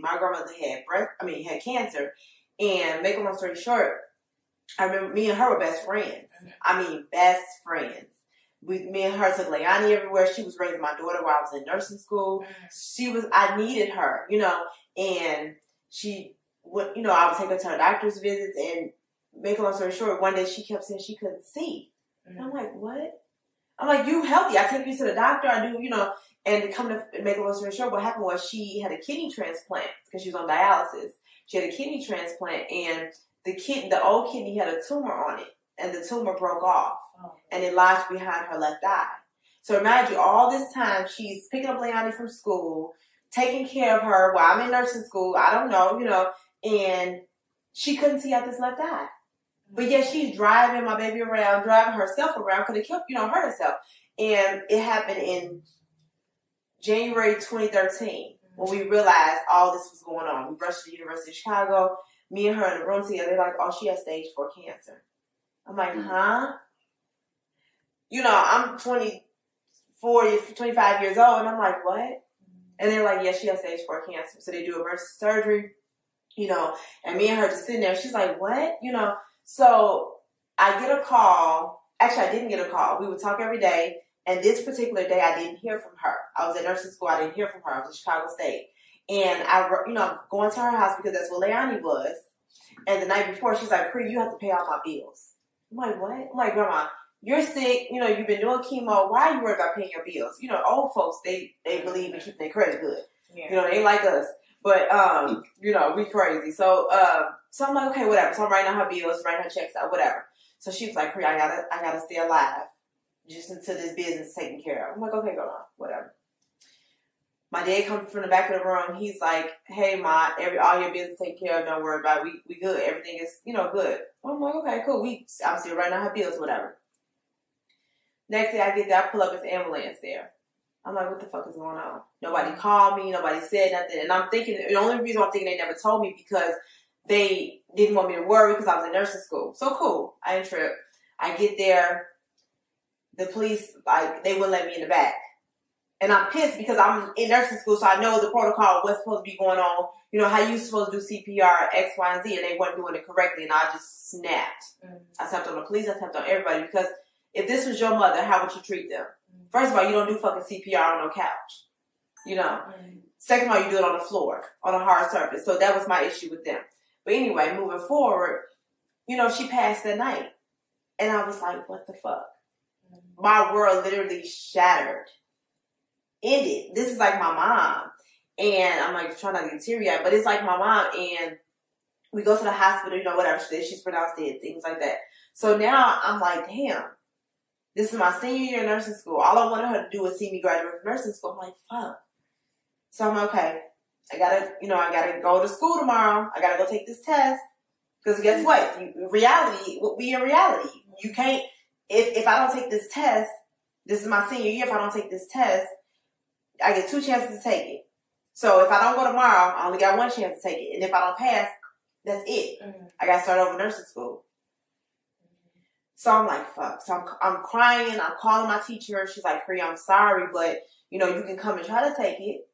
my grandmother had cancer. And make a long story short, I remember me and her were best friends. I mean, best friends. Me and her took Leonie everywhere. She was raising my daughter while I was in nursing school. I needed her, you know, and she would, you know, I would take her to her doctor's visits, and make a long story short, one day she kept saying she couldn't see. And I'm like, what? I'm like, you healthy. I take you to the doctor. I do, you know, and to come to make a long story short, what happened was she had a kidney transplant because she was on dialysis. She had a kidney transplant, and the old kidney had a tumor on it, and the tumor broke off, and it lodged behind her left eye. So imagine all this time she's picking up Leonie from school, taking care of her while I'm in nursing school. I don't know, you know, and she couldn't see out this left eye. But yet she's driving my baby around, driving herself around because it killed, you know, hurt herself. And it happened in January 2013 when we realized all this was going on. We rushed to the University of Chicago. Me and her in the room together. They're like, oh, she has stage 4 cancer. I'm like, huh? You know, I'm 25 years old, and I'm like, what? And they're like, yeah, she has stage 4 cancer. So they do emergency surgery, you know, and me and her just sitting there. She's like, what? You know, so I get a call. Actually, I didn't get a call. We would talk every day. And this particular day, I didn't hear from her. I was at nursing school. I didn't hear from her. I was in Chicago State. And I'm going to her house because that's where Leonie was. And the night before, she's like, Cree, you have to pay all my bills. I'm like, what? I'm like, Grandma, you're sick. You know, you've been doing chemo. Why are you worried about paying your bills? You know, old folks, they believe in keeping their credit good. Yeah. You know, they ain't like us. But, you know, we crazy. So I'm like, okay, whatever. So I'm writing out her bills, writing her checks out, whatever. So she was like, Cree, I gotta stay alive just until this business is taken care of. I'm like, okay, Grandma, whatever. My dad comes from the back of the room. He's like, hey, Ma, all your business taken care of. Don't worry about it. We good. Everything is, you know, good. I'm like, okay, cool. I'm still writing out her bills, whatever. Next day I get there, I pull up this ambulance there. I'm like, what the fuck is going on? Nobody called me. Nobody said nothing. And I'm thinking, the only reason I'm thinking they never told me because they didn't want me to worry because I was in nursing school. So cool. I ain't trip. I get there. The police, like, they wouldn't let me in the back. And I'm pissed because I'm in nursing school, so I know the protocol, what's supposed to be going on. You know, how you supposed to do CPR, X, Y, and Z, and they weren't doing it correctly, and I just snapped. I snapped on the police, I snapped on everybody, because if this was your mother, how would you treat them? First of all, you don't do fucking CPR on no couch. You know? Second of all, you do it on the floor, on a hard surface. So that was my issue with them. But anyway, moving forward, you know, she passed that night. And I was like, what the fuck? My world literally shattered. Ended. This is like my mom. And I'm like trying not to get teary-eyed, but it's like my mom. And we go to the hospital, you know, whatever she did, she's pronounced dead, things like that. So now I'm like, damn, this is my senior year in nursing school. All I wanted her to do was see me graduate from nursing school. I'm like, fuck. So I'm like, okay, I gotta go to school tomorrow. I gotta go take this test. Because guess what? We in reality. You can't, if I don't take this test, this is my senior year, if I don't take this test, I get 2 chances to take it. So if I don't go tomorrow, I only got 1 chance to take it. And if I don't pass, that's it. I got to start over nursing school. So I'm like, fuck. So I'm crying. I'm calling my teacher. She's like, Cree, I'm sorry, but, you know, you can come and try to take it.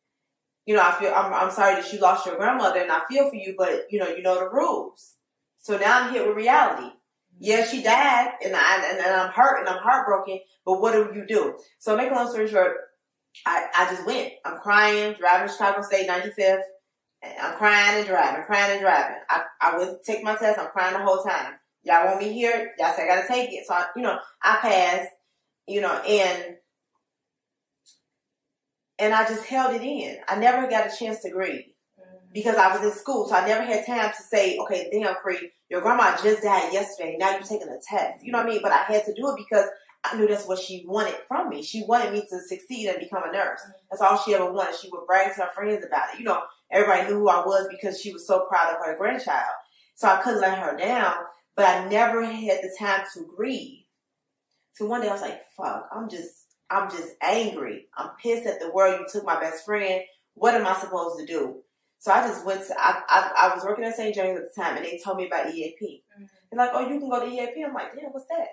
You know, I'm sorry that you lost your grandmother, and I feel for you, but, you know the rules. So now I'm hit with reality. Yeah, she died, and I'm hurt, and I'm heartbroken, but what do you do? So make a long story short, I just went. I'm crying, driving to Chicago State 95th. I'm crying and driving. I went to take my test. I'm crying the whole time. Y'all want me here? Y'all say I gotta take it. So, I passed, and I just held it in. I never got a chance to grieve because I was in school. So I never had time to say, okay, damn, Cree, your grandma just died yesterday. Now you're taking a test. You know what I mean? But I had to do it because I knew that's what she wanted from me. She wanted me to succeed and become a nurse. That's all she ever wanted. She would brag to her friends about it. Everybody knew who I was because she was so proud of her grandchild. So I couldn't let her down, but I never had the time to grieve. So one day I was like, fuck, I'm just angry. I'm pissed at the world. You took my best friend. What am I supposed to do? So I just went to, I was working at St. James at the time, and they told me about EAP. They're like, oh, you can go to EAP. I'm like, damn, what's that?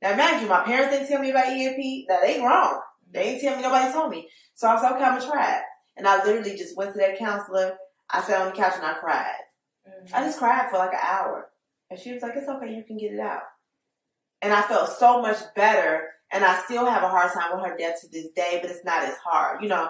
Now, imagine you, my parents didn't tell me about EAP. Now, they wrong. They ain't tell me, nobody told me. So I was like, okay, I'm going to try it. And I literally just went to that counselor. I sat on the couch and I cried. I just cried for like an hour. And she was like, it's okay, you can get it out. And I felt so much better. And I still have a hard time with her death to this day, but it's not as hard. You know,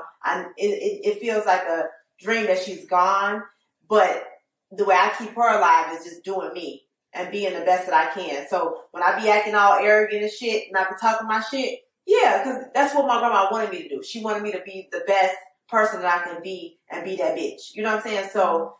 it feels like a dream that she's gone. But the way I keep her alive is just doing me and being the best that I can. So when I be acting all arrogant and shit and I be talking my shit, yeah, because that's what my grandma wanted me to do. She wanted me to be the best person that I can be and be that bitch. You know what I'm saying? So